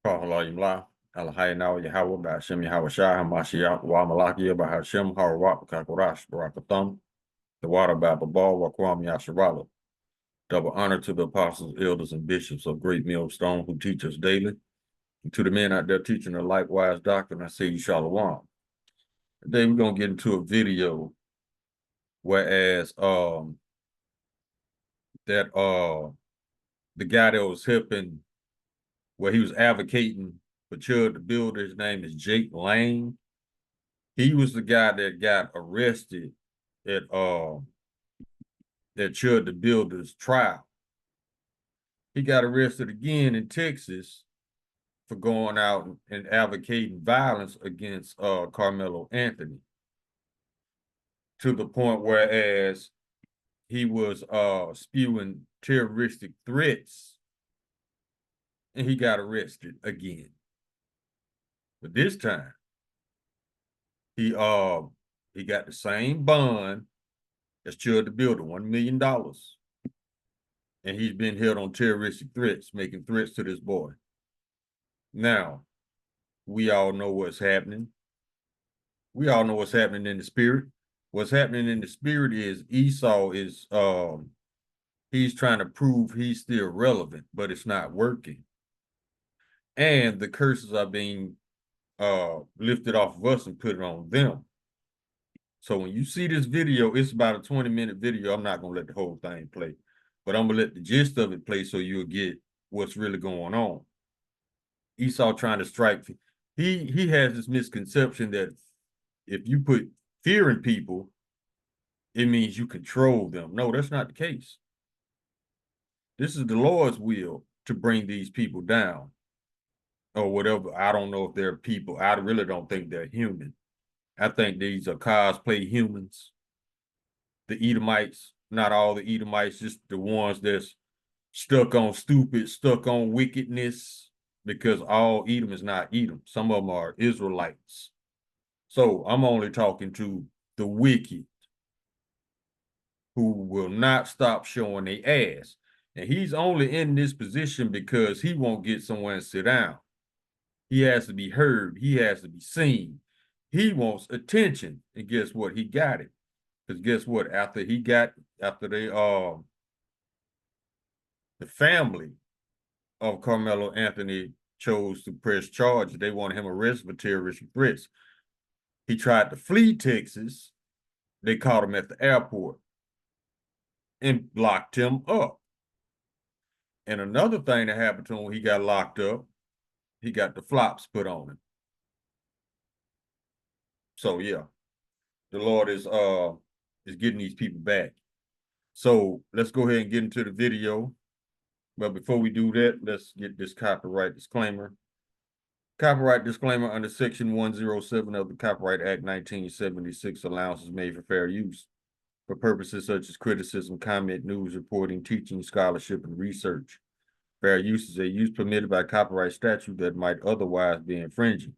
Rahimullah, Alhainaw Yahweh, Bashem Yahweh Shah, Hamashiach, Wamalakia, Bahashem, Harawak, Kakurash, Barakatham, the water Bababal, Wakwam Yasharala. Double honor to the apostles, elders, and bishops of Great Millstone who teach us daily. And to the men out there teaching the likewise doctrine, I say you shalom. Today we're gonna get into a video whereas the guy that was helping, where he was advocating for Chud the Builder, his name is Jake Lang. He was the guy that got arrested at Chud the Builder's trial. He got arrested again in Texas for going out and advocating violence against Carmelo Anthony, to the point whereas he was spewing terroristic threats, and he got arrested again. But this time, he got the same bond as Chud the Builder, $1 million. And he's been held on terroristic threats, making threats to this boy. Now, we all know what's happening. We all know what's happening in the spirit. What's happening in the spirit is Esau is, he's trying to prove he's still relevant, but it's not working. And the curses are being lifted off of us and put it on them. So when you see this video, it's about a 20-minute video. I'm not going to let the whole thing play, but I'm going to let the gist of it play so you'll get what's really going on. Esau trying to strike. He has this misconception that if you put fear in people, it means you control them. No, that's not the case. This is the Lord's will to bring these people down or whatever. I don't know if they're people. I really don't think they're human. I think these are cosplay humans. The Edomites, not all the Edomites, just the ones that's stuck on stupid, stuck on wickedness, because all Edom is not Edom. Some of them are Israelites. So I'm only talking to the wicked who will not stop showing their ass. And he's only in this position because he won't get somewhere and sit down. He has to be heard. He has to be seen. He wants attention. And guess what? He got it. Because guess what? After the family of Carmelo Anthony chose to press charges, they wanted him arrested for terroristic threats. He tried to flee Texas. They caught him at the airport and locked him up. And another thing that happened to him when he got locked up, he got the flops put on him. So yeah, the Lord is getting these people back. So let's go ahead and get into the video. But before we do that, let's get this copyright disclaimer. Copyright disclaimer: under Section 107 of the Copyright Act 1976, allowance is made for fair use for purposes such as criticism, comment, news reporting, teaching, scholarship, and research. Fair use is a use permitted by copyright statute that might otherwise be infringing.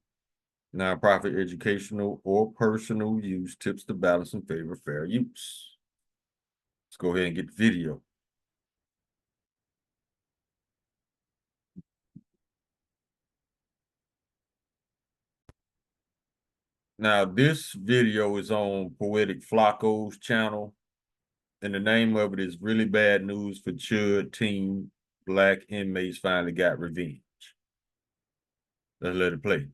Nonprofit, educational, or personal use tips the balance in favor of fair use. Let's go ahead and get the video. Now, this video is on Poetic Flacco's channel, and the name of it is Really Bad News for Chud Teen Black Inmates Finally Got Revenge. Let's let it play.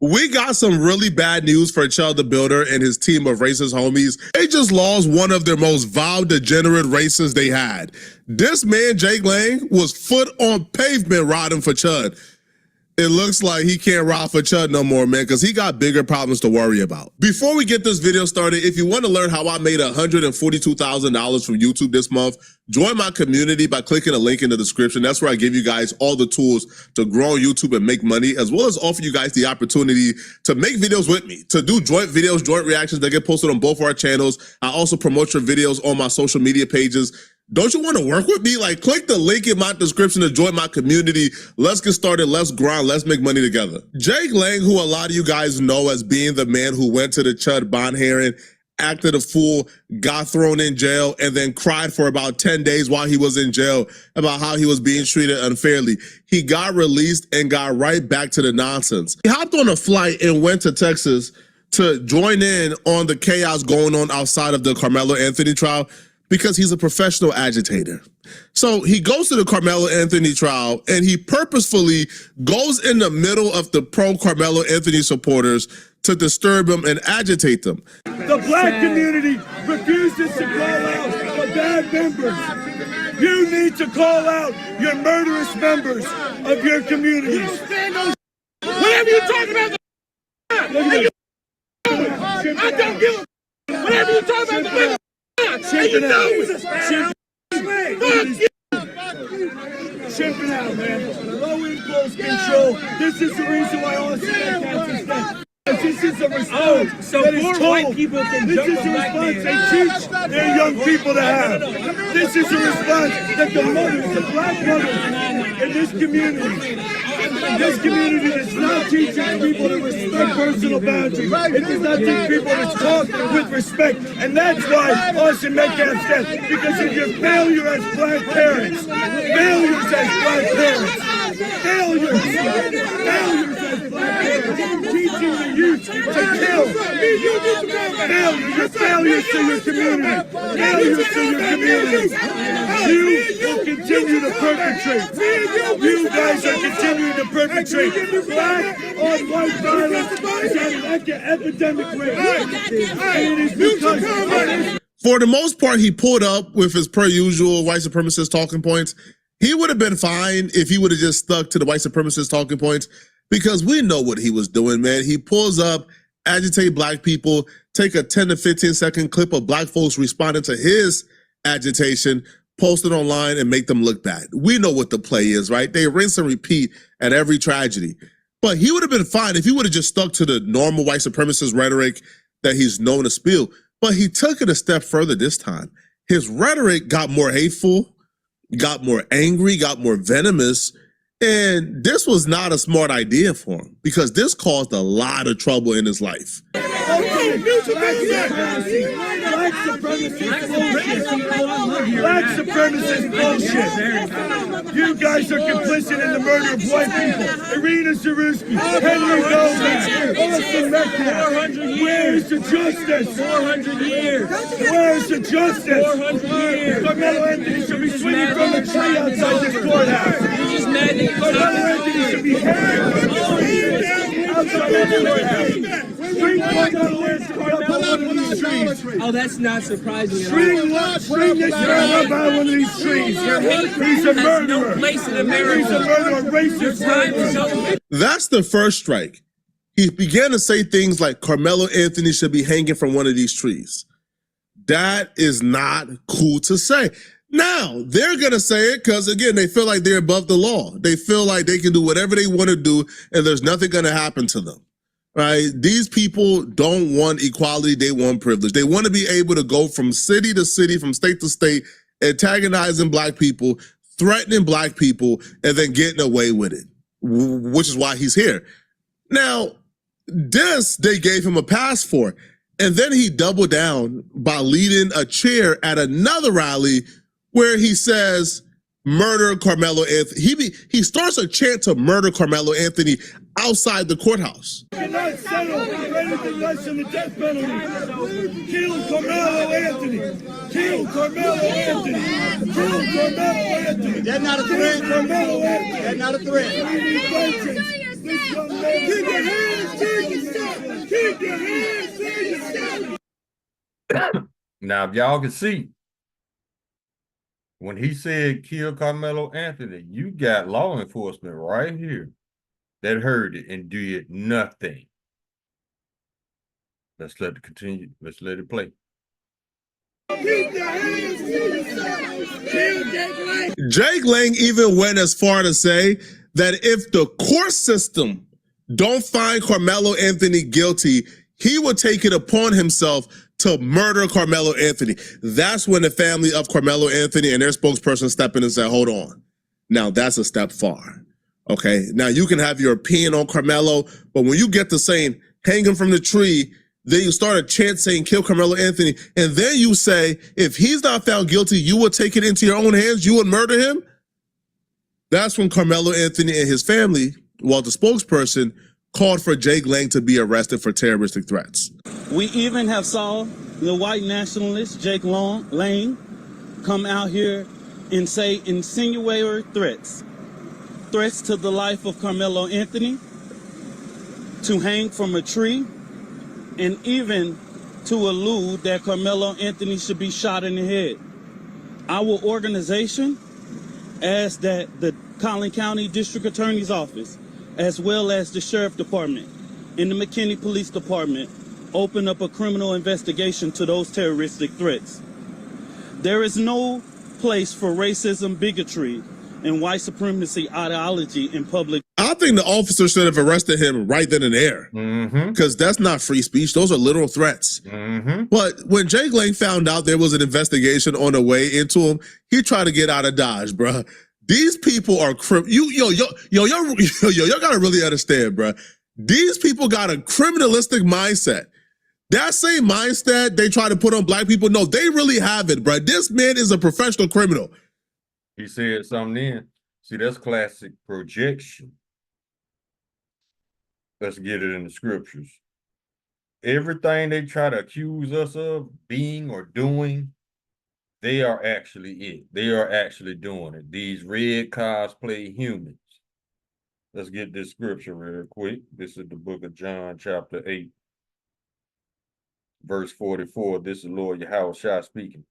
We got some really bad news for Chud the Builder and his team of racist homies. They just lost one of their most vile, degenerate racists they had. This man, Jake Lang, was foot on pavement riding for Chud. It looks like he can't ride for Chud no more, man, because he got bigger problems to worry about. Before we get this video started, if you want to learn how I made $142,000 from YouTube this month, join my community by clicking the link in the description. That's where I give you guys all the tools to grow on YouTube and make money, as well as offer you guys the opportunity to make videos with me, to do joint videos, joint reactions that get posted on both of our channels. I also promote your videos on my social media pages. Don't you want to work with me? Like, click the link in my description to join my community. Let's get started. Let's grind. Let's make money together. Jake Lang, who a lot of you guys know as being the man who went to the Chud bond hearing, acted a fool, got thrown in jail, and then cried for about 10 days while he was in jail about how he was being treated unfairly. He got released and got right back to the nonsense. He hopped on a flight and went to Texas to join in on the chaos going on outside of the Carmelo Anthony trial because he's a professional agitator. So he goes to the Carmelo Anthony trial and he purposefully goes in the middle of the pro Carmelo Anthony supporters to disturb them and agitate them. The black community refuses to call out the bad members. You need to call out your murderous members of your communities. Whatever you're talking about, I don't give a whatever you're talking about, and you know it. Chimping out, man. Low impulse control. This is the reason why all can't stand. This is a response. So poor white people can this jump is a on black response men. they teach their young people to have. This is a response that the mothers, the black mothers in this community is not teaching people to respect personal boundaries. It does not teach people to talk with respect. And that's why Austin Metcalf said, because of your failure as black parents, failures as black parents, failures as black parents, teaching the youth to kill. Failures to your community. Failures to your community. You will continue to perpetrate. You guys are continuing to perpetrate black on white violence at an epidemic rate. And it is because of For the most part, he pulled up with his per usual white supremacist talking points. He would have been fine if he would have just stuck to the white supremacist talking points, because we know what he was doing, man. He pulls up, agitate black people, take a 10 to 15 second clip of black folks responding to his agitation, post it online and make them look bad. We know what the play is, right? They rinse and repeat at every tragedy. But he would have been fine if he would have just stuck to the normal white supremacist rhetoric that he's known to spew. But he took it a step further this time. His rhetoric got more hateful, got more angry, got more venomous. And this was not a smart idea for him, because this caused a lot of trouble in his life. Black supremacist bullshit. You guys are complicit in the murder of white people. Irina Zarusky, Henry Goldman, Austin Metcalf. 400 years. Where's the justice? 400 years. Where's the justice? 400 years. Carmelo Anthony should be swinging from a tree outside this courthouse. You just mad that Carmelo Anthony should be hanged outside this courthouse. String Carmelo Anthony up on one of these trees. Oh, that's not surprising at all. String this man up on one of these trees. He's a murderer. No place in America. He's a murderer, racist Time is murderer. over. That's the first strike. He began to say things like Carmelo Anthony should be hanging from one of these trees. That is not cool to say. Now, they're going to say it because, again, they feel like they're above the law. They feel like they can do whatever they want to do and there's nothing going to happen to them, right? These people don't want equality. They want privilege. They want to be able to go from city to city, from state to state, antagonizing black people, threatening black people, and then getting away with it, which is why he's here. Now, this they gave him a pass for. And then he doubled down by leading a chair at another rally where he says, murder Carmelo Anthony. He starts a chant to murder Carmelo Anthony outside the courthouse. Cannot settle for anything less than the death penalty. Kill Carmelo Anthony. Kill Carmelo Anthony. Kill Carmelo Anthony. That's not a threat. Carmelo Anthony. That's not a threat. Keep your hands to yourself. Keep your hands to yourself. Now, if y'all can see, when he said kill Carmelo Anthony, you got law enforcement right here that heard it and did nothing. Let's let it continue. Let's let it play. Keep your hands to yourself. Kill Jake Lang. Jake Lang even went as far to say that if the court system don't find Carmelo Anthony guilty, he would take it upon himself to murder Carmelo Anthony. That's when the family of Carmelo Anthony and their spokesperson stepped in and said, hold on. Now that's a step far. Okay, now you can have your opinion on Carmelo, but when you get to saying hang him from the tree, Then you start a chant saying, kill Carmelo Anthony. And then you say, if he's not found guilty, you will take it into your own hands. You would murder him. That's when Carmelo Anthony and his family, while the spokesperson, called for Jake Lang to be arrested for terroristic threats. We even have saw the white nationalist Jake Lang come out here and say insinuatory threats to the life of Carmelo Anthony, to hang from a tree, and even to allude that Carmelo Anthony should be shot in the head. Our organization asked that the Collin County District Attorney's Office, as well as the Sheriff Department and the McKinney Police Department, open up a criminal investigation to those terroristic threats. There is no place for racism, bigotry, and white supremacy ideology in public. I think the officer should have arrested him right then and there, because that's not free speech. Those are literal threats. But when Jake Lang found out there was an investigation on the way into him, he tried to get out of Dodge, bro. These people are y'all gotta really understand, bro. These people got a criminalistic mindset. That same mindset they try to put on black people, no, they really have it, bro. This man is a professional criminal. He said something then. See, that's classic projection. Let's get it in the scriptures. Everything they try to accuse us of being or doing, they are actually it. They are actually doing it. These red cosplay humans. Let's get this scripture real quick. This is the book of John, chapter 8, verse 44. This is Lord Yahushua speaking.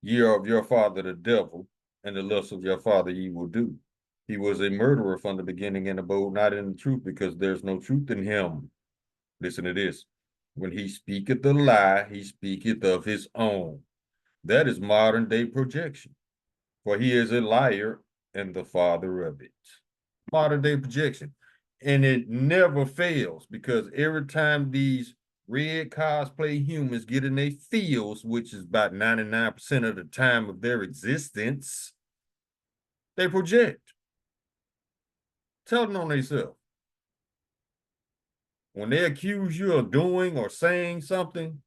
Ye are of your father the devil, and the lust of your father ye will do. He was a murderer from the beginning and abode not in the truth, because there's no truth in him. Listen to this. When he speaketh a lie, he speaketh of his own. That is modern day projection. For he is a liar and the father of it. Modern day projection. And it never fails, because every time these red cosplay humans get in their fields, which is about 99% of the time of their existence, they project. Tell them on themselves. When they accuse you of doing or saying something,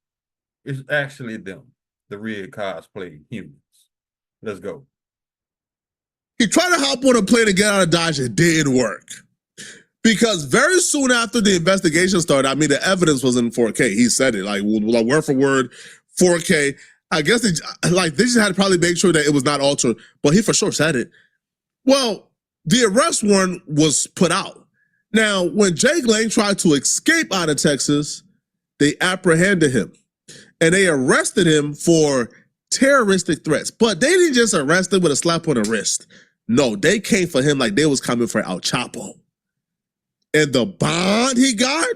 it's actually them, the red cosplay humans. Let's go. He tried to hop on a plane to get out of Dodge. It didn't work. Because very soon after the investigation started, I mean, the evidence was in 4K. He said it, like word for word, 4K. I guess they just had to probably make sure that it was not altered, but he for sure said it. Well, the arrest warrant was put out. Now, when Jake Lang tried to escape out of Texas, they apprehended him and they arrested him for terroristic threats. But they didn't just arrest him with a slap on the wrist. No, they came for him like they was coming for El Chapo. And the bond he got,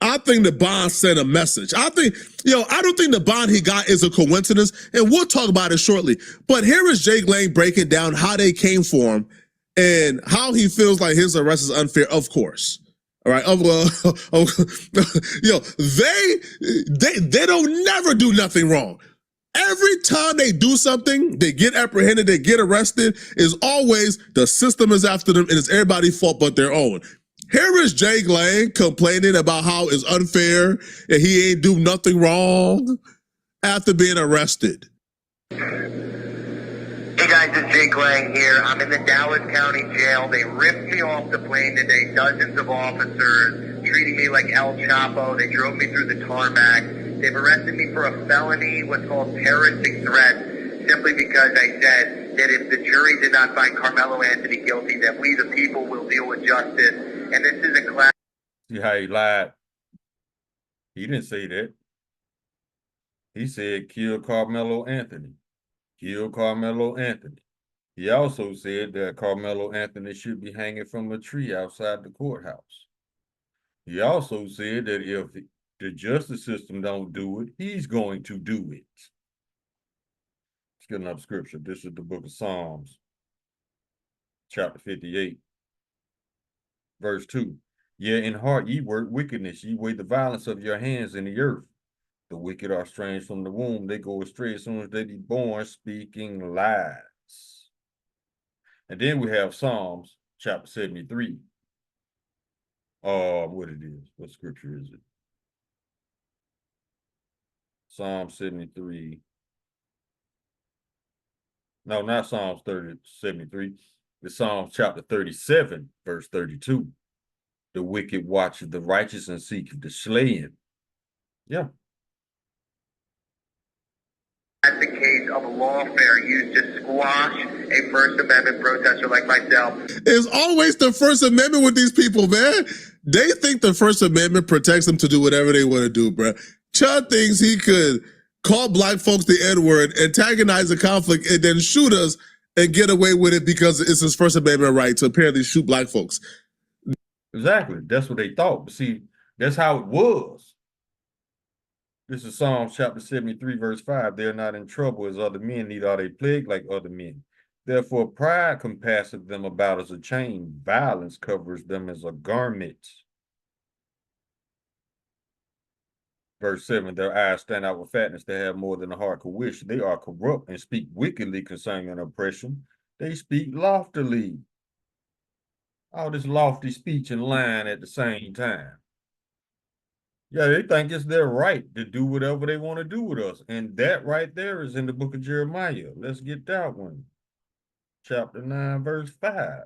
I think the bond sent a message. I don't think the bond he got is a coincidence, and we'll talk about it shortly. But here is Jake Lang breaking down how they came for him and how he feels like his arrest is unfair, of course. All right, they don't never do nothing wrong. Every time they do something, they get apprehended, they get arrested, is always the system is after them and it's everybody's fault but their own. Here is Jake Lang complaining about how it's unfair and he ain't do nothing wrong after being arrested. Hey guys, it's Jake Lang here. I'm in the Dallas County Jail. They ripped me off the plane today. Dozens of officers treating me like El Chapo. They drove me through the tarmac. They've arrested me for a felony, what's called terroristic threat, simply because I said that if the jury did not find Carmelo Anthony guilty, that we the people will deal with justice. And this is a class. See how he lied? He didn't say that. He said, kill Carmelo Anthony. Kill Carmelo Anthony. He also said that Carmelo Anthony should be hanging from a tree outside the courthouse. He also said that if the justice system don't do it, he's going to do it. Let's get another scripture. This is the book of Psalms, chapter 58, verse 2. Yea, in heart ye work wickedness, ye weigh the violence of your hands in the earth. The wicked are strange from the womb, they go astray as soon as they be born, speaking lies. And then we have Psalms, chapter 73. What it is, what scripture is it? Psalm 73. No, not Psalms 73. It's Psalms chapter 37, verse 32. The wicked watcheth the righteous and seeketh to slay him. Yeah. That's the case of lawfare used to squash a First Amendment protester like myself. It's always the First Amendment with these people, man. They think the First Amendment protects them to do whatever they want to do, bro. Chud thinks he could call black folks the N-word, antagonize the conflict, and then shoot us and get away with it because it's his First Amendment right to apparently shoot black folks. Exactly. That's what they thought. But see, that's how it was. This is Psalms chapter 73, verse 5. They're not in trouble as other men, neither are they plagued like other men. Therefore, pride compasseth them about as a chain. Violence covers them as a garment. Verse 7, their eyes stand out with fatness. They have more than the heart could wish. They are corrupt and speak wickedly concerning an oppression. They speak loftily. All this lofty speech and lying at the same time. Yeah, they think it's their right to do whatever they want to do with us. And that right there is in the book of Jeremiah. Let's get that one. Chapter 9, verse 5.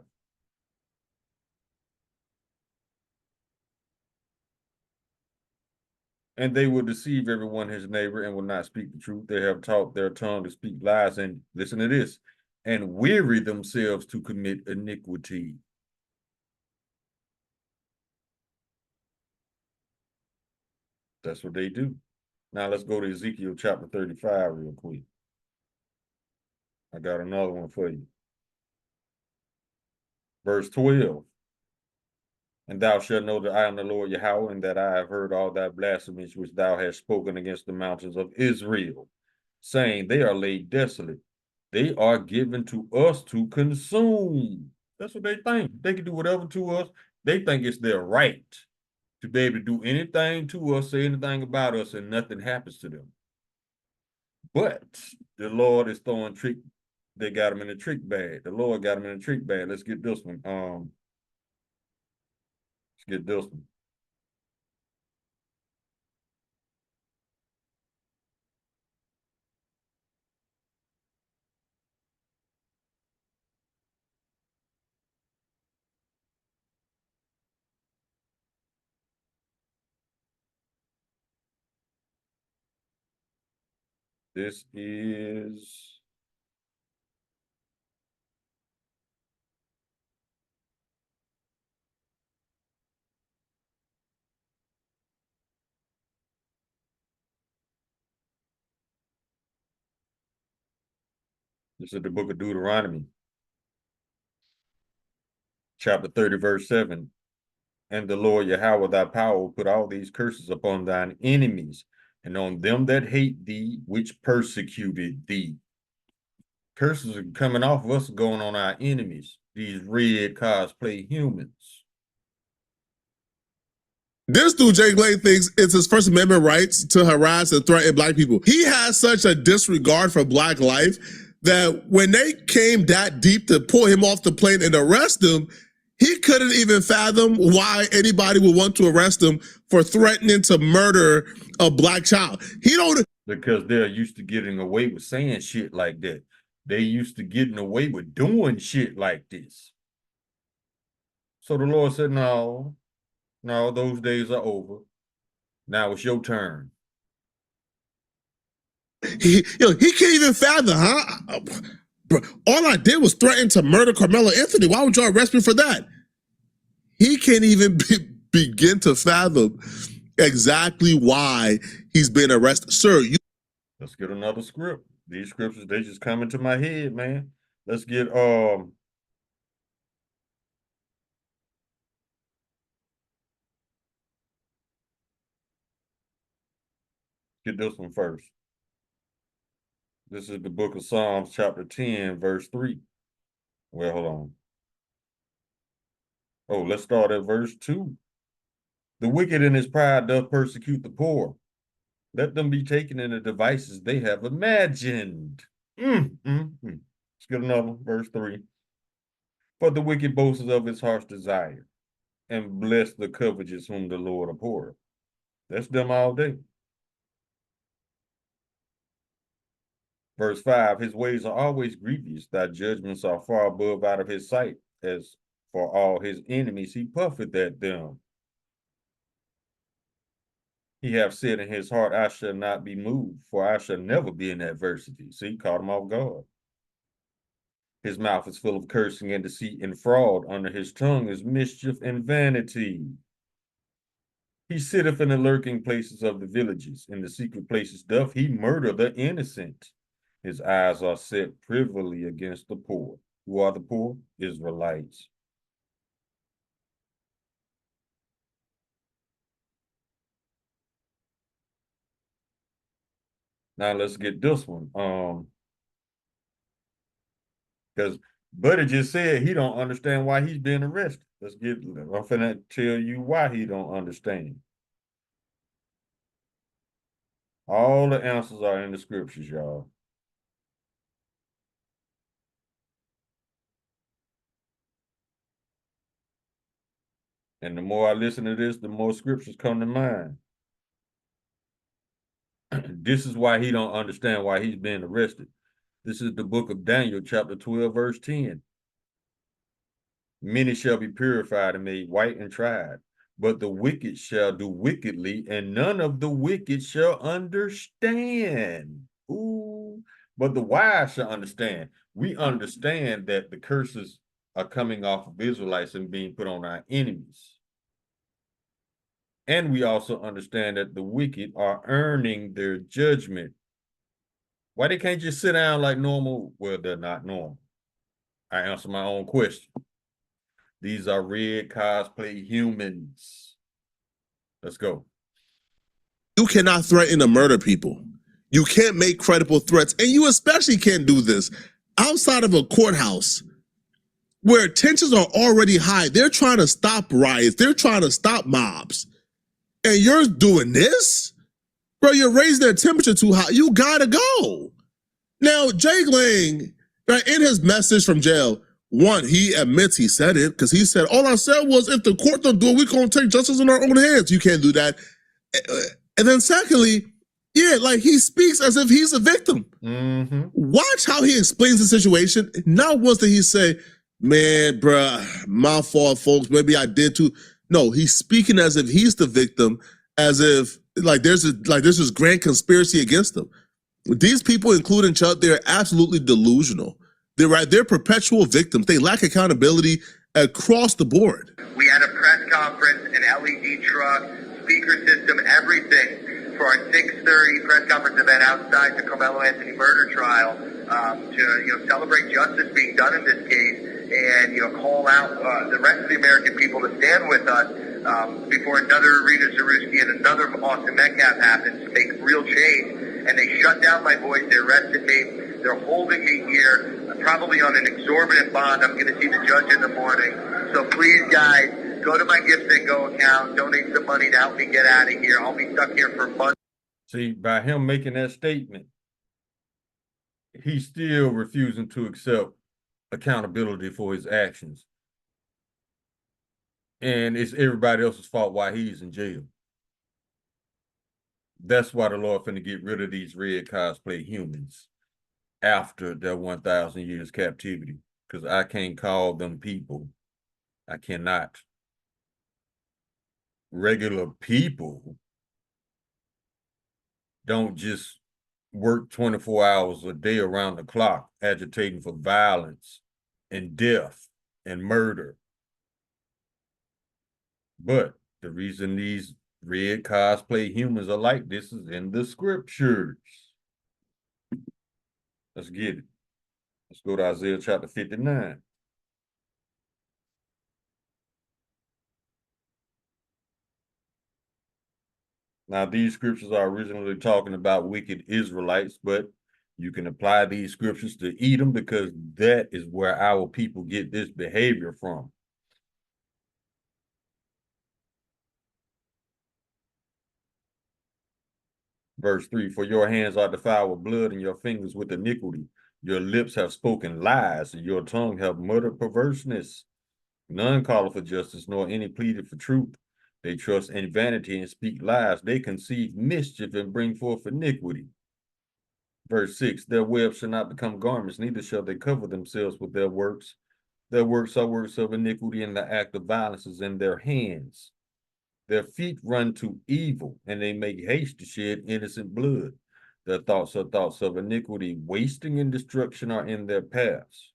And they will deceive everyone his neighbor and will not speak the truth. They have taught their tongue to speak lies, and listen to this, and weary themselves to commit iniquity. That's what they do. Now let's go to Ezekiel chapter 35 real quick. I got another one for you. Verse 12. And thou shalt know that I am the Lord Yahweh, and that I have heard all thy blasphemies which thou hast spoken against the mountains of Israel, saying, they are laid desolate. They are given to us to consume. That's what they think. They can do whatever to us. They think it's their right to be able to do anything to us, say anything about us, and nothing happens to them. But the Lord is throwing trick. They got them in a trick bag. The Lord got them in a trick bag. Let's get this one. Let's get this one. This is the book of Deuteronomy, chapter 30, verse 7. And the Lord Yahweh thy power will put all these curses upon thine enemies and on them that hate thee, which persecuted thee. Curses are coming off of us, going on our enemies, these red cosplay humans. This dude, Jake Lang, thinks it's his First Amendment rights to harass and threaten black people. He has such a disregard for black life that when they came that deep to pull him off the plane and arrest him, he couldn't even fathom why anybody would want to arrest him for threatening to murder a black child. He don't. Because they're used to getting away with saying shit like that. They used to getting away with doing shit like this. So the Lord said, no, those days are over. Now it's your turn. He can't even fathom, huh? Bro, all I did was threaten to murder Carmelo Anthony. Why would y'all arrest me for that? He can't even begin to fathom exactly why he's been arrested. Sir, Let's get another script. These scriptures, they just come into my head, man. Let's get this one first. This is the book of Psalms, chapter 10, verse 3. Well, hold on. Oh, let's start at verse 2. The wicked in his pride doth persecute the poor. Let them be taken in the devices they have imagined. Let's get another one, verse 3. For the wicked boasts of his heart's desire, and bless the covetous whom the Lord abhorreth. That's them all day. Verse 5, his ways are always grievous, thy judgments are far above out of his sight. As for all his enemies, he puffeth at them. He hath said in his heart, I shall not be moved, for I shall never be in adversity. See, caught him off guard. His mouth is full of cursing and deceit and fraud. Under his tongue is mischief and vanity. He sitteth in the lurking places of the villages. In the secret places doth he murder the innocent. His eyes are set privily against the poor. Who are the poor? Israelites. Now let's get this one. Because Buddy just said he don't understand why he's being arrested. I'm finna tell you why he don't understand. All the answers are in the scriptures, y'all. And the more I listen to this, the more scriptures come to mind. This is why he don't understand why he's being arrested. This is the book of Daniel, chapter 12, verse 10. Many shall be purified and made white and tried, but the wicked shall do wickedly, and none of the wicked shall understand. Ooh, but the wise shall understand. We understand that the curses are coming off of Israelites and being put on our enemies. And we also understand that the wicked are earning their judgment. Why they can't just sit down like normal? Well, they're not normal. I answer my own question. These are red cosplay humans. Let's go. You cannot threaten to murder people. You can't make credible threats, and you especially can't do this outside of a courthouse where tensions are already high. They're trying to stop riots. They're trying to stop mobs. And you're doing this? Bro, you're raising their temperature too high. You gotta go. Now, Jake Lang, right, in his message from jail, one, he admits he said it, because he said, all I said was, if the court don't do it, we're going to take justice in our own hands. You can't do that. And then secondly, yeah, like he speaks as if he's a victim. Watch how he explains the situation. Not once did he say, man, bruh, my fault, folks, maybe I did too. No, he's speaking as if he's the victim, as if like there's this grand conspiracy against him. These people, including Chuck, they're absolutely delusional. They're perpetual victims. They lack accountability across the board. We had a press conference, an LED truck, speaker system, everything for our 6:30 press conference event outside the Carmelo Anthony murder trial to celebrate justice being done in this case and call out the rest of the American people to stand with us before another Rita Zarewski and another Austin Metcalf happens to make real change. And they shut down my voice. They arrested me. They're holding me here, probably on an exorbitant bond. I'm going to see the judge in the morning. So please, guys, go to my Gift and Go account, donate some money to help me get out of here. I'll be stuck here for months. See, by him making that statement, he's still refusing to accept accountability for his actions. And it's everybody else's fault why he's in jail. That's why the Lord finna get rid of these red cosplay humans after their 1,000 years captivity, because I can't call them people. I cannot. Regular people don't just work 24 hours a day around the clock agitating for violence and death and murder. But the reason these red cosplay humans are like this is in the scriptures. Let's get it. Let's go to Isaiah chapter 59. Now, these scriptures are originally talking about wicked Israelites, but you can apply these scriptures to Edom because that is where our people get this behavior from. Verse 3, for your hands are defiled with blood and your fingers with iniquity. Your lips have spoken lies and your tongue have muttered perverseness. None calleth for justice, nor any pleaded for truth. They trust in vanity and speak lies. They conceive mischief and bring forth iniquity. Verse 6, their webs shall not become garments, neither shall they cover themselves with their works. Their works are works of iniquity, and the act of violence is in their hands. Their feet run to evil, and they make haste to shed innocent blood. Their thoughts are thoughts of iniquity, wasting and destruction are in their paths.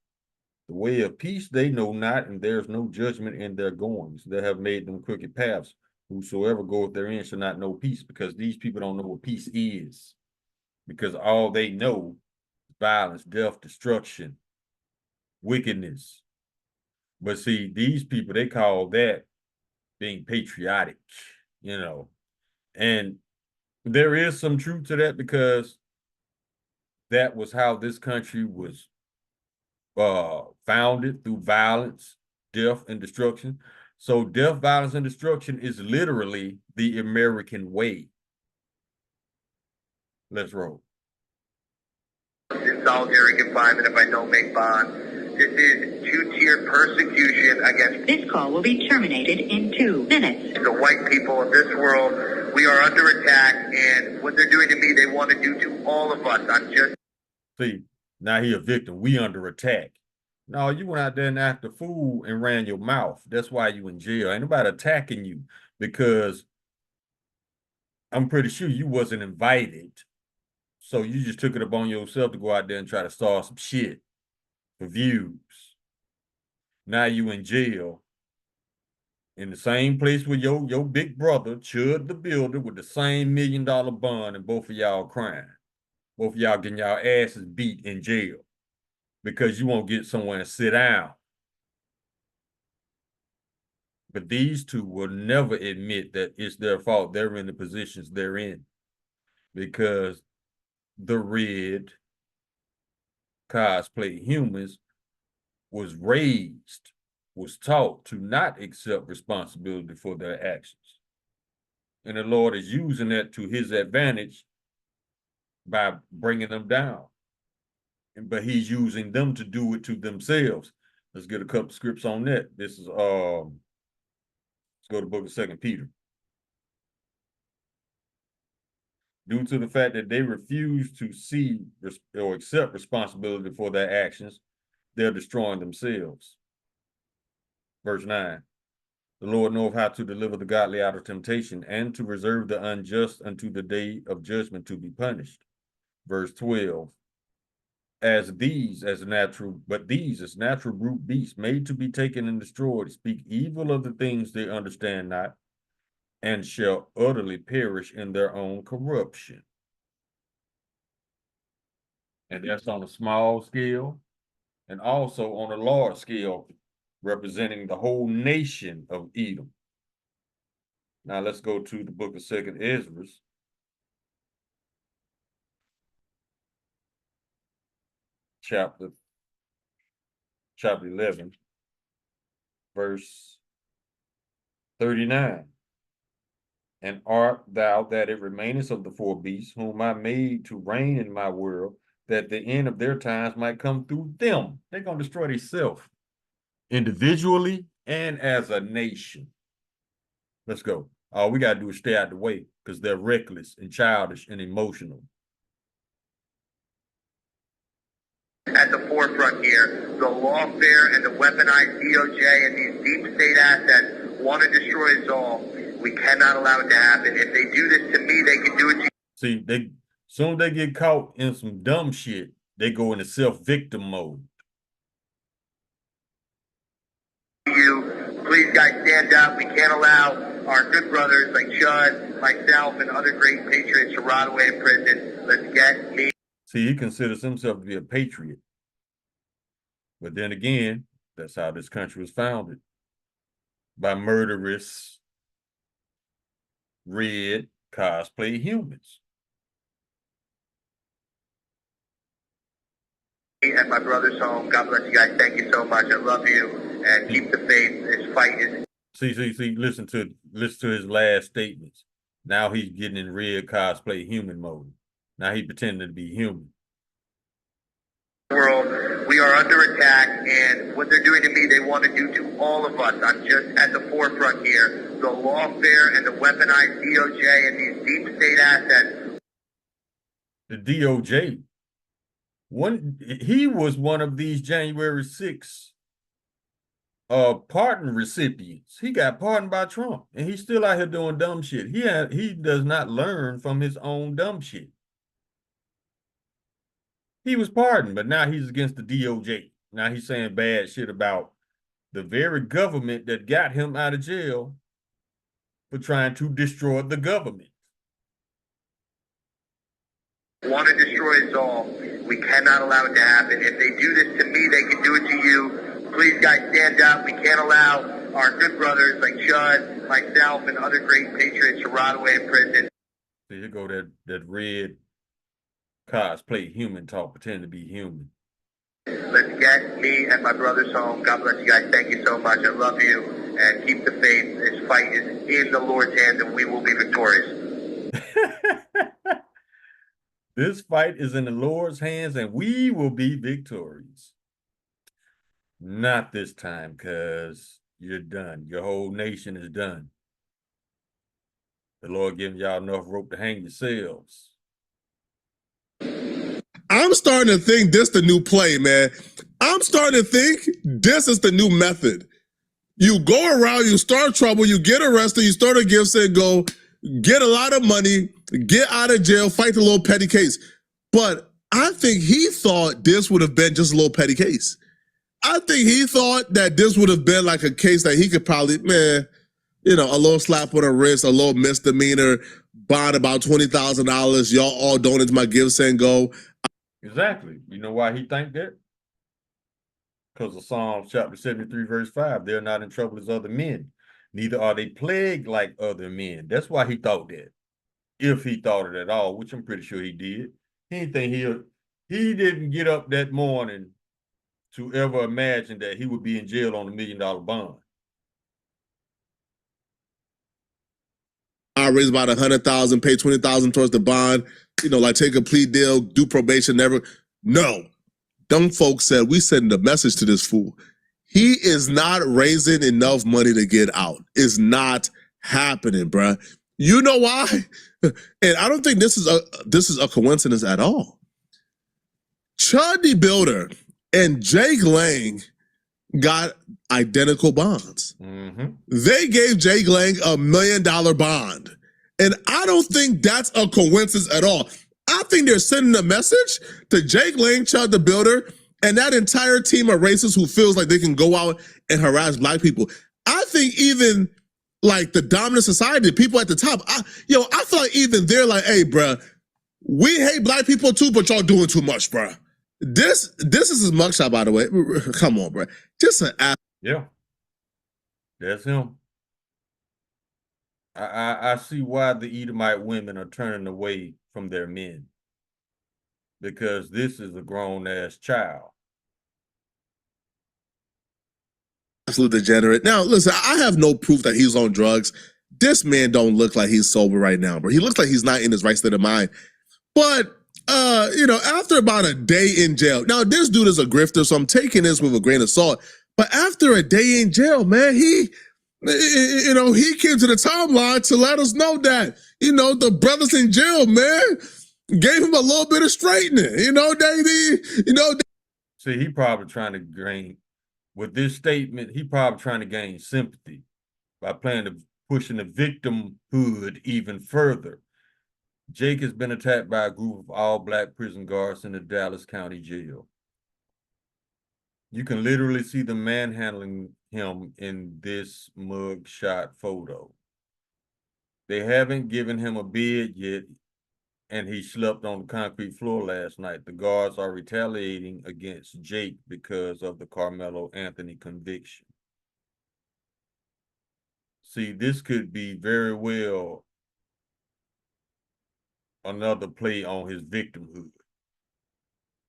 The way of peace they know not, and there is no judgment in their goings. They have made them crooked paths. Whosoever goeth therein shall not know peace, because these people don't know what peace is. Because all they know is violence, death, destruction, wickedness. But see, these people, they call that being patriotic, you know. And there is some truth to that, because that was how this country was founded, through violence, death, and destruction. So death, violence, and destruction is literally the American way. Let's roll. In solitary confinement if I don't make bond. This is two-tier persecution against This call will be terminated in 2 minutes. the white people of this world. We are under attack, and what they're doing to me, they want to do to all of us. I'm just... See, now he a victim. We under attack. No, you went out there and acted a fool and ran your mouth. That's why you in jail. Ain't nobody attacking you, because I'm pretty sure you wasn't invited. So you just took it upon yourself to go out there and try to start some shit for views. Now you in jail, in the same place where your big brother, Chud the Builder, with the same $1 million bond, and both of y'all crying. Both of y'all getting y'all asses beat in jail because you won't get somewhere to sit down. But these two will never admit that it's their fault. They're in the positions they're in, because the red cosplay humans was raised, was taught to not accept responsibility for their actions. And the Lord is using that to his advantage by bringing them down. But he's using them to do it to themselves. Let's get a couple scripts on that. This is, let's go to the book of 2 Peter. Due to the fact that they refuse to see or accept responsibility for their actions, they're destroying themselves. Verse 9, the Lord knoweth how to deliver the godly out of temptation, and to reserve the unjust unto the day of judgment to be punished. Verse 12, these as natural brute beasts, made to be taken and destroyed, speak evil of the things they understand not, and shall utterly perish in their own corruption. And that's on a small scale, and also on a large scale, representing the whole nation of Edom. Now let's go to the book of 2nd Ezra, chapter 11, verse 39. And art thou that it remainest of the 4 beasts, whom I made to reign in my world, that the end of their times might come through them? They're going to destroy themselves, individually and as a nation. Let's go. All we got to do is stay out the way, because they're reckless and childish and emotional. At the forefront here, the lawfare and the weaponized DOJ and these deep state assets want to destroy us all. We cannot allow it to happen. If they do this to me, they can do it to you. See, soon as they get caught in some dumb shit, they go into self-victim mode. You, please guys, stand up. We can't allow our good brothers like Chud, myself, and other great patriots to rot away in prison. Let's get me. See, he considers himself to be a patriot. But then again, that's how this country was founded. By murderous, red, cosplay humans. And my brother's home. God bless you guys. Thank you so much. I love you. And keep the faith. This fight is... See, listen to his last statements. Now he's getting in red cosplay human mode. Now he's pretending to be human. World, we are under attack, and what they're doing to me, they want to do to all of us. I'm just at the forefront here. The lawfare and the weaponized DOJ and these deep state assets. The DOJ He was one of these January 6th pardon recipients. He got pardoned by Trump, and he's still out here doing dumb shit. He does not learn from his own dumb shit. He was pardoned, but now he's against the DOJ. Now he's saying bad shit about the very government that got him out of jail for trying to destroy the government. Want to destroy us all. We cannot allow it to happen. If they do this to me, they can do it to you. Please, guys, stand up. We can't allow our good brothers like Judd, myself, and other great patriots to rot away in prison. So here go that red cosplay human talk, pretend to be human. Let's get me and my brothers home. God bless you guys. Thank you so much. I love you. And keep the faith. This fight is in the Lord's hands, and we will be victorious. This fight is in the Lord's hands, and we will be victorious. Not this time, because you're done. Your whole nation is done. The Lord giving y'all enough rope to hang yourselves. I'm starting to think this the new play, man. I'm starting to think this is the new method. You go around, you start trouble, you get arrested, you start a give, say, go, get a lot of money, get out of jail, fight the little petty case. But I think he thought this would have been just a little petty case. I think he thought that this would have been like a case that he could probably, man, you know, a little slap on the wrist, a little misdemeanor, bond about $20,000. Y'all all donate my give, send, go. Exactly. You know why he think that? Because of Psalms chapter 73, verse 5. They're not in trouble as other men. Neither are they plagued like other men. That's why he thought that. If he thought it at all, which I'm pretty sure he did. He didn't get up that morning to ever imagine that he would be in jail on $1 million bond. I raise about $100,000, pay $20,000 towards the bond, you know, like take a plea deal, do probation, never. No. Them folks said, we send a message to this fool. He is not raising enough money to get out. It's not happening, bruh. You know why? And I don't think this is a coincidence at all. Chud the Builder and Jake Lang got identical bonds. Mm-hmm. They gave Jake Lang $1 million bond. And I don't think that's a coincidence at all. I think they're sending a message to Jake Lang, Chud the Builder, and that entire team of racists who feels like they can go out and harass black people. I think even like the dominant society, people at the top, I feel like even they're like, hey, bruh, we hate black people too, but y'all doing too much, bruh. This is his mugshot, by the way. Come on, bruh. Just an ass. Yeah. That's him. I see why the Edomite women are turning away from their men. Because this is a grown-ass child. Absolute degenerate. Now, listen, I have no proof that he's on drugs. This man don't look like he's sober right now, bro. He looks like he's not in his right state of mind. But, after about a day in jail, now this dude is a grifter, so I'm taking this with a grain of salt. But after a day in jail, man, he came to the timeline to let us know that, the brothers in jail, man, gave him a little bit of straightening. See, he probably trying to gain, with this statement, he probably trying to gain sympathy by pushing the victimhood even further. Jake has been attacked by a group of all-black prison guards in the Dallas County Jail. You can literally see them manhandling him in this mugshot photo. They haven't given him a bed yet, and he slept on the concrete floor last night. The guards are retaliating against Jake because of the Carmelo Anthony conviction. See, this could be very well another play on his victimhood.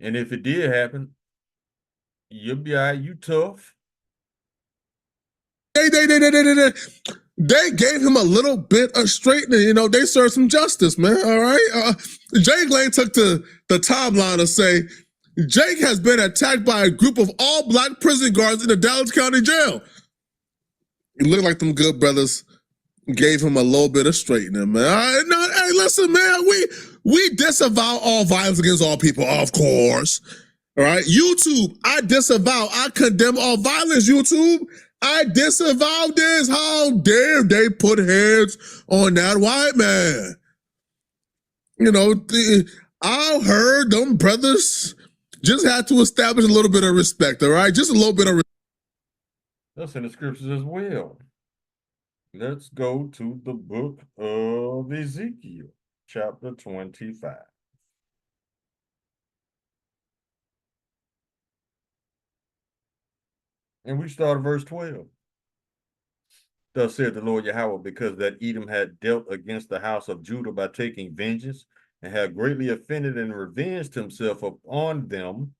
And if it did happen, you'll be all right, you tough. They gave him a little bit of straightening. They served some justice, man, all right? Jake Lang took the timeline to say, Jake has been attacked by a group of all-black prison guards in the Dallas County Jail. It looked like them good brothers gave him a little bit of straightening, man. All right, no, Hey, listen, man, we disavow all violence against all people, of course. All right, YouTube, I disavow, I condemn all violence, YouTube. I disavow this. How dare they put hands on that white man? You know, I heard them brothers just had to establish a little bit of respect, all right? Just a little bit of respect. That's in the scriptures as well. Let's go to the book of Ezekiel, chapter 25. And we start at verse 12. Thus said the Lord Yahweh, because that Edom had dealt against the house of Judah by taking vengeance, and had greatly offended and revenged himself upon them.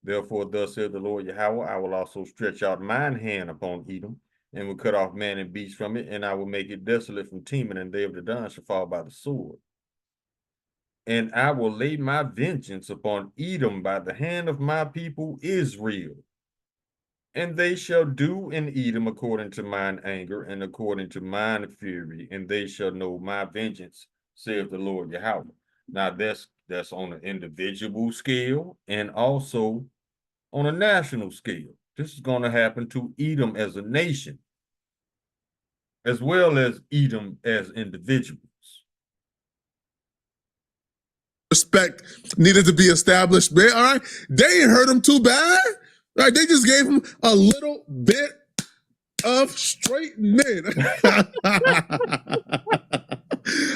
Therefore, thus said the Lord Yahweh, I will also stretch out mine hand upon Edom, and will cut off man and beast from it, and I will make it desolate from Teman, and they of Dedan shall fall by the sword. And I will lay my vengeance upon Edom by the hand of my people Israel. And they shall do in Edom according to mine anger and according to mine fury, and they shall know my vengeance, saith the Lord Yahweh. Now that's on an individual scale and also on a national scale. This is going to happen to Edom as a nation, as well as Edom as individuals. Respect needed to be established, man. All right, they ain't hurt him too bad. All right, they just gave him a little bit of straightening.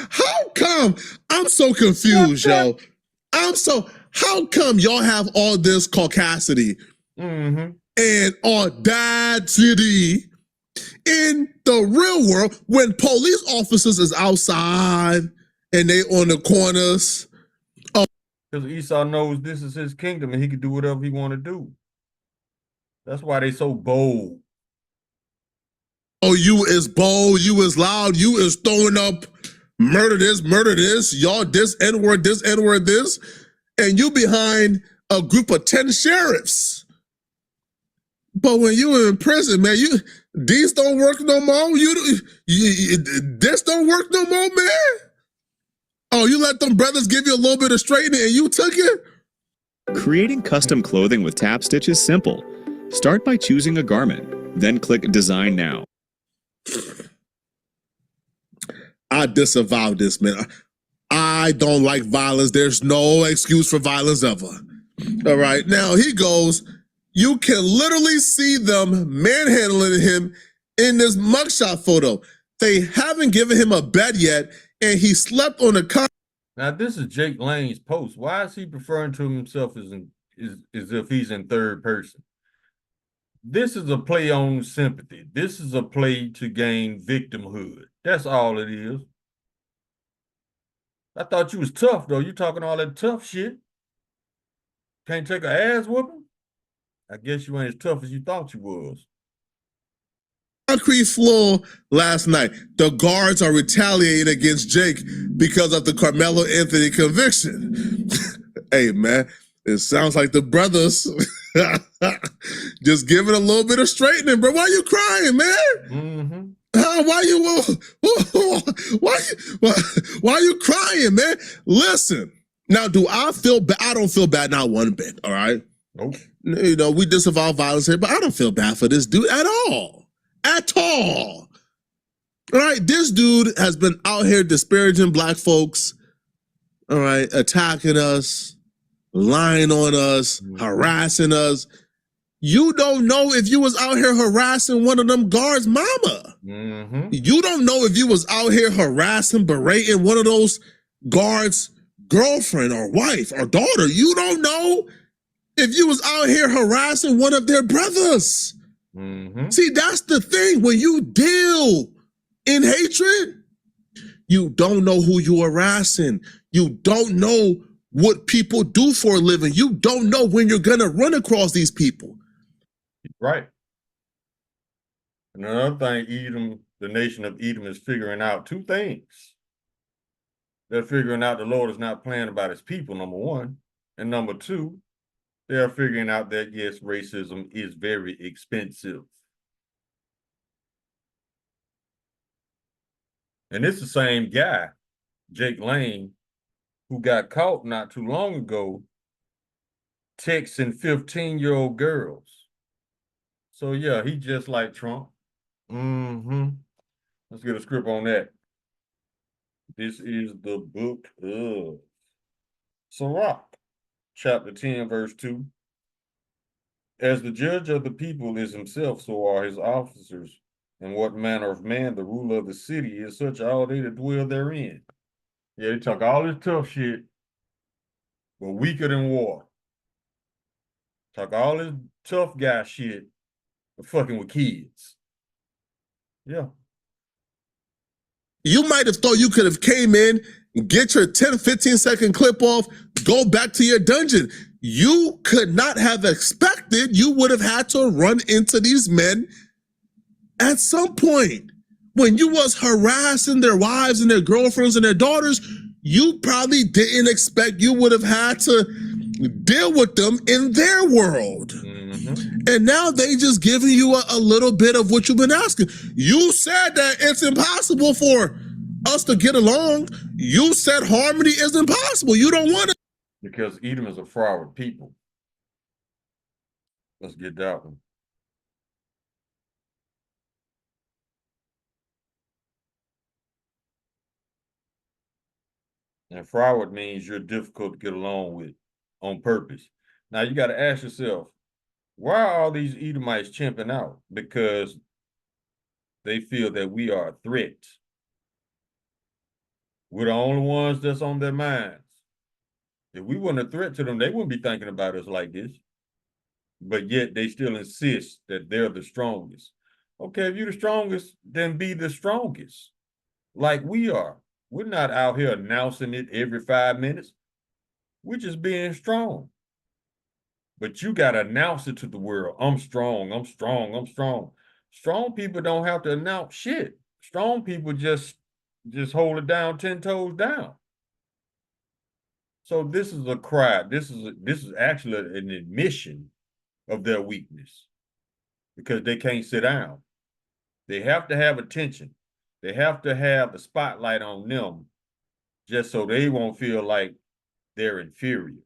How come? I'm so confused, yo. How come y'all have all this caucasity and audacity in the real world when police officers is outside and they on the corners? Because Esau knows this is his kingdom and he can do whatever he want to do. That's why they so bold. Oh, you is bold, you is loud, you is throwing up murder this, y'all this, N-word, this, and you behind a group of 10 sheriffs. But when you were in prison, man, these don't work no more. This don't work no more, man. Oh, you let them brothers give you a little bit of straightening and you took it? Creating custom clothing with Tap Stitch is simple. Start by choosing a garment, then click Design Now. I disavow this, man. I don't like violence. There's no excuse for violence ever. All right. Now he goes, you can literally see them manhandling him in this mugshot photo. They haven't given him a bed yet, and he slept on a con. Now, this is Jake Lane's post. Why is he referring to himself as if he's in third person? This is a play on sympathy. This is a play to gain victimhood. That's all it is. I thought you was tough, though. You talking all that tough shit. Can't take an ass whooping? I guess you ain't as tough as you thought you was. Concrete floor last night. The guards are retaliating against Jake because of the Carmelo Anthony conviction. Hey, man, it sounds like the brothers just giving a little bit of straightening, bro. Why you crying, man? Why you crying, man? Listen, now, do I feel bad? I don't feel bad, not one bit, all right? Nope. You know, we disavow violence here, but I don't feel bad for this dude at all. At all. All right, this dude has been out here disparaging black folks, all right, attacking us, lying on us, harassing us. You don't know if you was out here harassing one of them guards' mama. You don't know if you was out here harassing, berating one of those guards' girlfriend or wife or daughter. You don't know if you was out here harassing one of their brothers. See, that's the thing. When you deal in hatred, you don't know who you're harassing. You don't know what people do for a living. You don't know when you're going to run across these people. Right. And another thing, Edom, the nation of Edom, is figuring out two things. They're figuring out the Lord is not playing about his people, number one. And number two, they're figuring out that, yes, racism is very expensive. And it's the same guy Jake Lang, who got caught not too long ago texting 15-year-old girls. So yeah, he just like Trump. Mm-hmm. Let's get a script on that. This is the book of Sirach, chapter 10, verse 2. As the judge of the people is himself, so are his officers. And what manner of man the ruler of the city is, such all they that dwell therein. Yeah, they talk all this tough shit, but weaker than water. Talk all this tough guy shit, but fucking with kids. Yeah. You might have thought you could have came in, get your 10, 15-second clip off, go back to your dungeon. You could not have expected you would have had to run into these men at some point. When you was harassing their wives and their girlfriends and their daughters, you probably didn't expect you would have had to deal with them in their world. Mm-hmm. And now they just giving you a little bit of what you've been asking. You said that it's impossible for us to get along. You said harmony is impossible. You don't want it. Because Edom is a froward people. Let's get that one. And froward means you're difficult to get along with on purpose. Now you got to ask yourself, why are all these Edomites chimping out? Because they feel that we are a threat. We're the only ones that's on their minds. If we weren't a threat to them, they wouldn't be thinking about us like this. But yet they still insist that they're the strongest. Okay, if you're the strongest, then be the strongest, like we are. We're not out here announcing it every 5 minutes. We're just being strong. But you got to announce it to the world. I'm strong, I'm strong, I'm strong. Strong people don't have to announce shit. Strong people just hold it down 10 toes down. So this is a cry. This is actually an admission of their weakness because they can't sit down. They have to have attention. They have to have the spotlight on them just so they won't feel like they're inferior.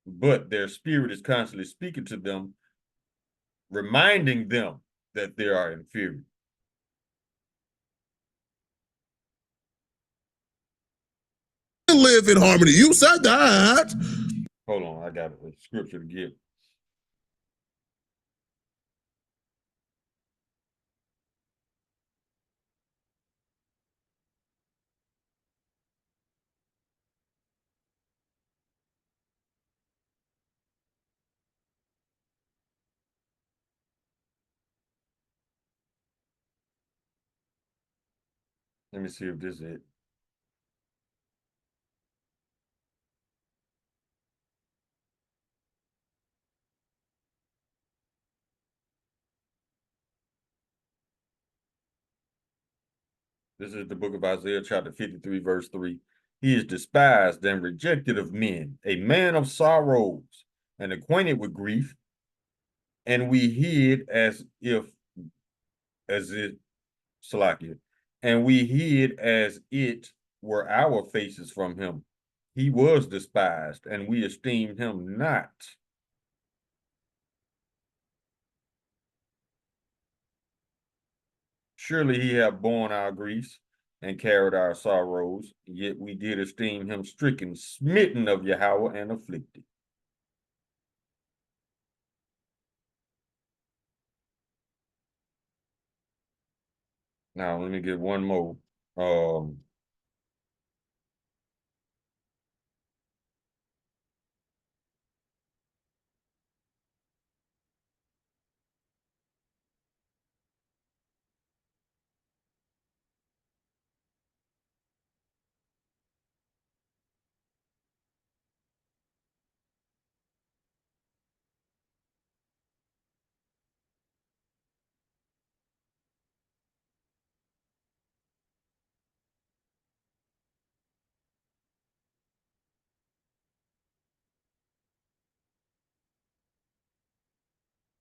But their spirit is constantly speaking to them, reminding them that they are inferior. Live in harmony. You said that. Hold on, I got a scripture to give. Let me see if this is it. This is the book of Isaiah, chapter 53, verse 3. He is despised and rejected of men, a man of sorrows and acquainted with grief. And we hid as it, Salakia, and we hid as it were our faces from him. He was despised, and we esteemed him not. Surely he hath borne our griefs and carried our sorrows, yet we did esteem him stricken, smitten of Yahweh, and afflicted. Now, let me get one more.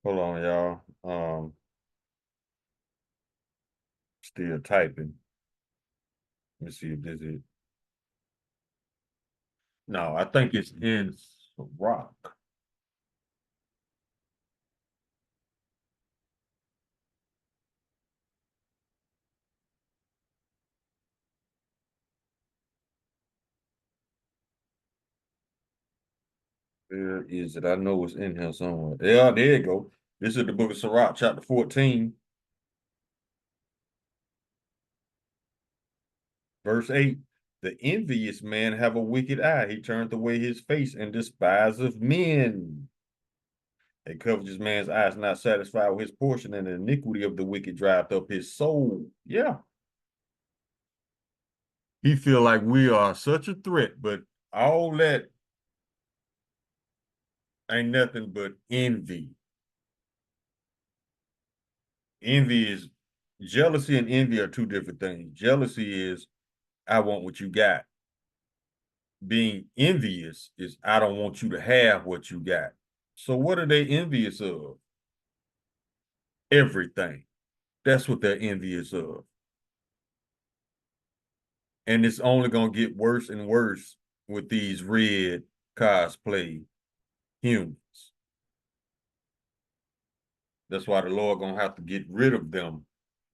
Hold on, y'all. Still typing. Let me see if this is it. No, I think it's in Rock. Where is it? I know it's in here somewhere. Yeah, there you go. This is the book of Sirach, chapter 14, verse 8. The envious man have a wicked eye. He turneth away his face and despiseth men. A covetous man's eye is not satisfied with his portion, and the iniquity of the wicked driveth up his soul. Yeah. He feel like we are such a threat, but all that ain't nothing but envy. Envy is jealousy and envy are two different things. Jealousy is I want what you got. Being envious is I don't want you to have what you got. So what are they envious of? Everything. That's what they're envious of. And it's only going to get worse and worse with these red cosplay humans. That's why the Lord going to have to get rid of them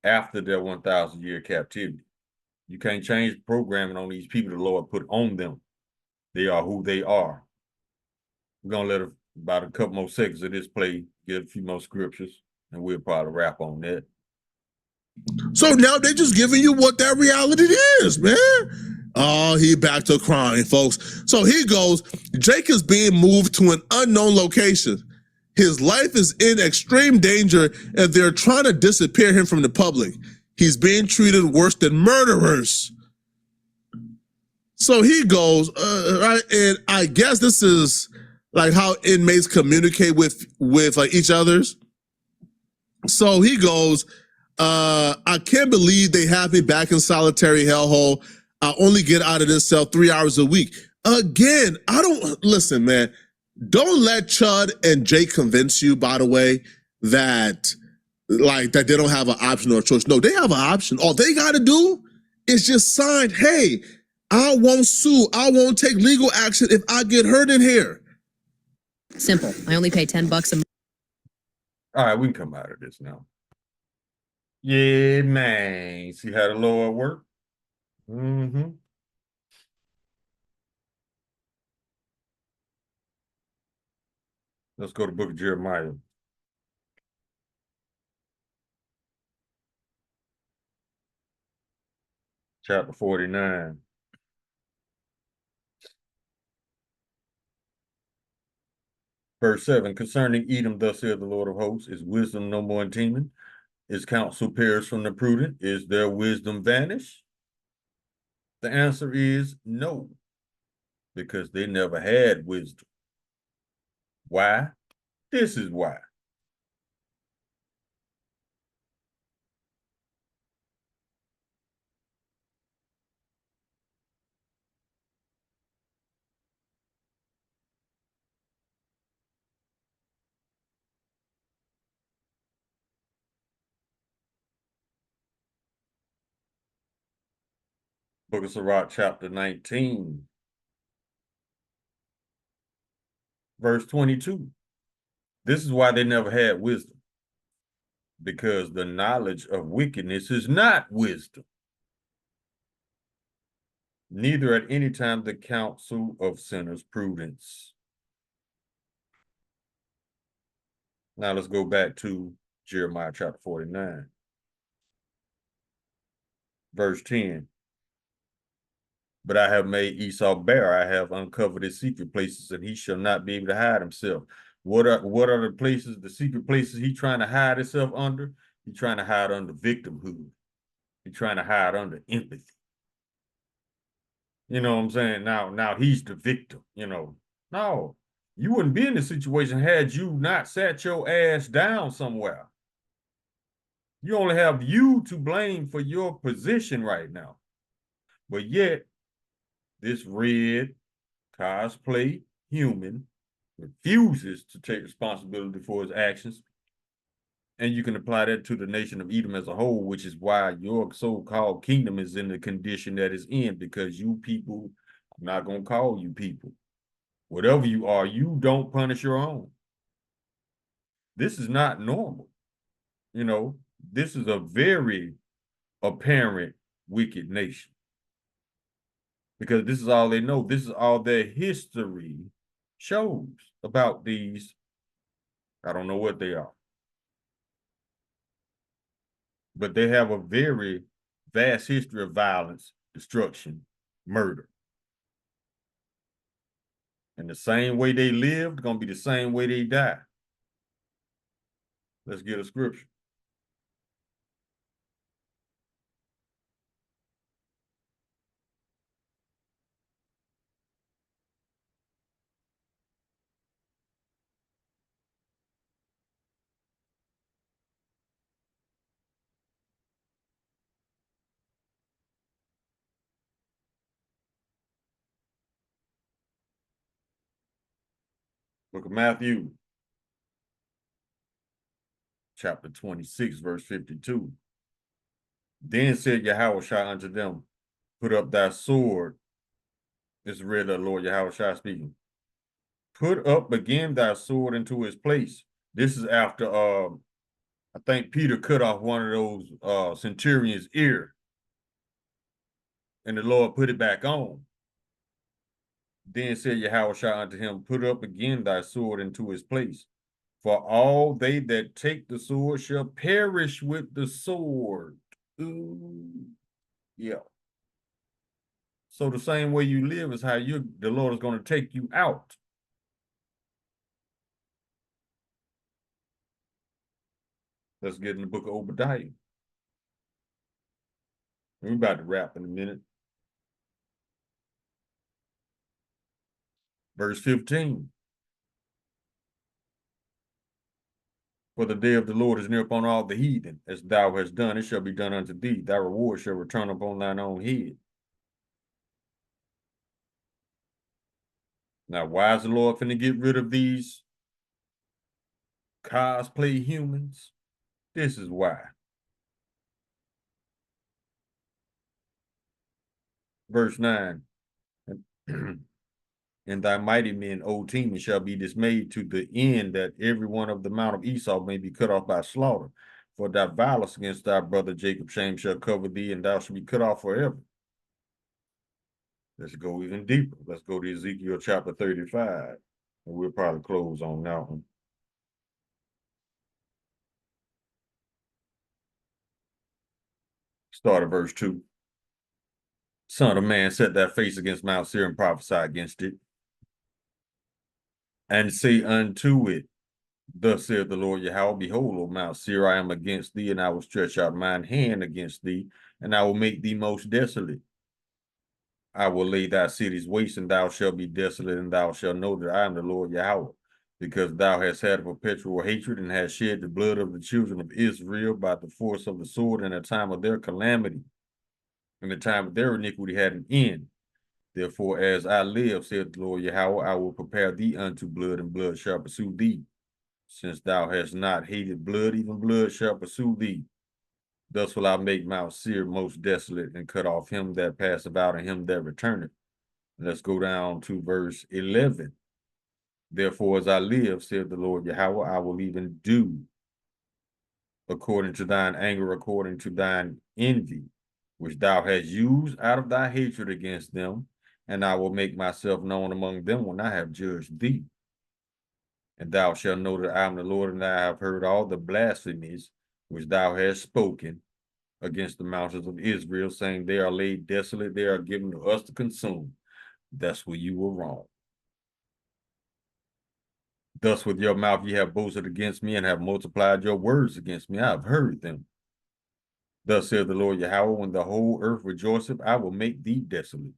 after their 1,000-year captivity. You can't change programming on these people the Lord put on them. They are who they are. We're going to let about a couple more seconds of this play, get a few more scriptures, and we'll probably wrap on that. So now they're just giving you what that reality is, man. Oh, he back to crying, folks. So he goes, Jake is being moved to an unknown location. His life is in extreme danger and they're trying to disappear him from the public. He's being treated worse than murderers. So he goes, right, and I guess this is like how inmates communicate with like each other's. So he goes, I can't believe they have me back in solitary hellhole. I only get out of this cell 3 hours a week. Again, I don't listen, man. Don't let Chud and Jake convince you, by the way, that like that they don't have an option or a choice. No, they have an option. All they got to do is just sign, hey, I won't sue. I won't take legal action if I get hurt in here. Simple. I only pay $10 a month. All right, we can come out of this now. Yeah, man. See how the Lord work? Mm-hmm. Let's go to the book of Jeremiah. Chapter 49. Verse 7, concerning Edom, thus saith the Lord of hosts, is wisdom no more in Teman? Is counsel perished from the prudent? Is their wisdom vanished? The answer is no, because they never had wisdom. Why? This is why. Book of Sirach, chapter 19, verse 22. This is why they never had wisdom, because the knowledge of wickedness is not wisdom. Neither at any time the counsel of sinners prudence. Now let's go back to Jeremiah chapter 49, verse 10. But I have made Esau bare. I have uncovered his secret places, and he shall not be able to hide himself. What are the places, the secret places he trying to hide himself under? He's trying to hide under victimhood. He's trying to hide under empathy. You know what I'm saying? Now he's the victim, you know. No, you wouldn't be in this situation had you not sat your ass down somewhere. You only have you to blame for your position right now. But yet, this red cosplay human refuses to take responsibility for his actions. And you can apply that to the nation of Edom as a whole, which is why your so-called kingdom is in the condition that it's in, because you people I'm not going to call you people. Whatever you are, you don't punish your own. This is not normal. You know, this is a very apparent wicked nation. Because this is all they know. This is all their history shows about these. I don't know what they are. But they have a very vast history of violence, destruction, murder. And the same way they lived, gonna be the same way they die. Let's get a scripture. Book of Matthew, chapter 26, verse 52. Then said Yahushua unto them, put up thy sword. This is read the Lord Yahushua speaking. Put up again thy sword into his place. This is after I think Peter cut off one of those centurion's ear, and the Lord put it back on. Then said Yahushua unto him, put up again thy sword into his place. For all they that take the sword shall perish with the sword. Ooh. Yeah. So the same way you live is how the Lord is going to take you out. Let's get in the book of Obadiah. We're about to wrap in a minute. Verse 15. For the day of the Lord is near upon all the heathen. As thou hast done, it shall be done unto thee. Thy reward shall return upon thine own head. Now, why is the Lord finna get rid of these cosplay humans? This is why. Verse 9. And thy mighty men, O Teman, shall be dismayed to the end that every one of the mount of Esau may be cut off by slaughter. For thy violence against thy brother Jacob, shame shall cover thee, and thou shalt be cut off forever. Let's go even deeper. Let's go to Ezekiel chapter 35, and we'll probably close on that one. Start at verse 2. Son of man, set thy face against Mount Seir and prophesy against it, and say unto it, thus saith the Lord Yahweh, behold, O Mount Seir, I am against thee, and I will stretch out mine hand against thee, and I will make thee most desolate. I will lay thy cities waste, and thou shalt be desolate, and thou shalt know that I am the Lord Yahweh, because thou hast had a perpetual hatred, and hast shed the blood of the children of Israel by the force of the sword in the time of their calamity. In the time of their iniquity had an end. Therefore, as I live, saith the Lord Yahweh, I will prepare thee unto blood, and blood shall pursue thee. Since thou hast not hated blood, even blood shall pursue thee. Thus will I make Mount Seir most desolate, and cut off him that passeth out, and him that returneth. Let's go down to verse 11. Therefore, as I live, saith the Lord Yahweh, I will even do according to thine anger, according to thine envy, which thou hast used out of thy hatred against them, and I will make myself known among them when I have judged thee. And thou shalt know that I am the Lord, and I have heard all the blasphemies which thou hast spoken against the mountains of Israel, saying, they are laid desolate, they are given to us to consume. That's where you were wrong. Thus with your mouth ye have boasted against me, and have multiplied your words against me. I have heard them. Thus saith the Lord Yahweh, when the whole earth rejoiceth, I will make thee desolate.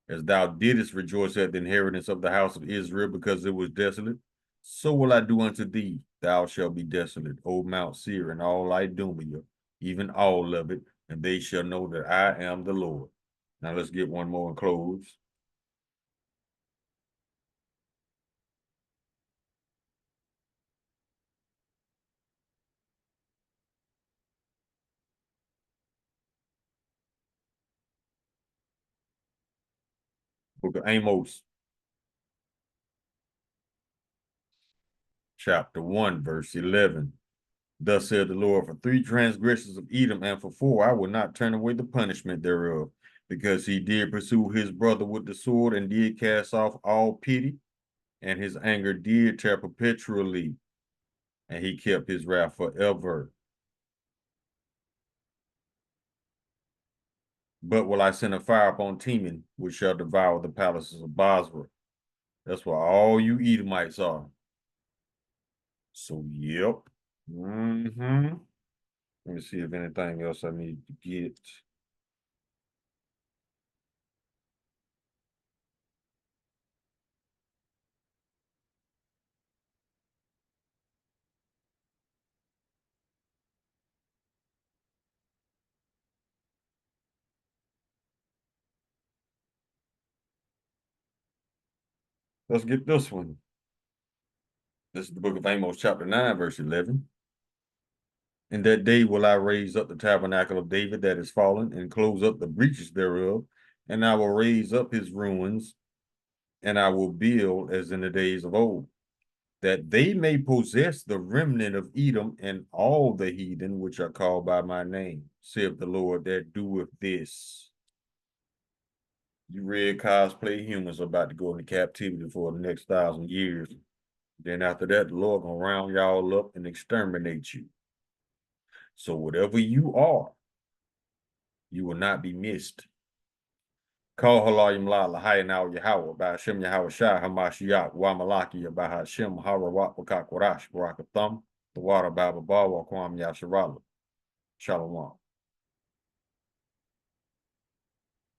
As thou didst rejoice at the inheritance of the house of Israel, because it was desolate, so will I do unto thee. Thou shalt be desolate, O Mount Seir, and all Idumea, even all of it, and they shall know that I am the Lord. Now let's get one more and close. Book of Amos, chapter 1, verse 11. Thus said the Lord, for 3 transgressions of Edom, and for 4 I will not turn away the punishment thereof, because he did pursue his brother with the sword, and did cast off all pity, and his anger did tear perpetually, and he kept his wrath forever. But will I send a fire upon Teman, which shall devour the palaces of Basra. That's where all you Edomites are. So, yep. Let me see if anything else I need to get. Let's get this one. This is the book of Amos, chapter 9, verse 11. In that day will I raise up the tabernacle of David that is fallen, and close up the breaches thereof, and I will raise up his ruins, and I will build as in the days of old, that they may possess the remnant of Edom and all the heathen which are called by my name, saith the Lord that doeth this. You red cosplay humans are about to go into captivity for the next 1,000 years. Then after that, the Lord gonna round y'all up and exterminate you. So whatever you are, you will not be missed. Call Halayim La Lahai Now Yahweh by Hashem Yahweh Shai Hamashiach Wamalaki by Hashem Harawat Wakakwarash Barakathum the water Baba Bawa Kwam Yasharala. Shalom.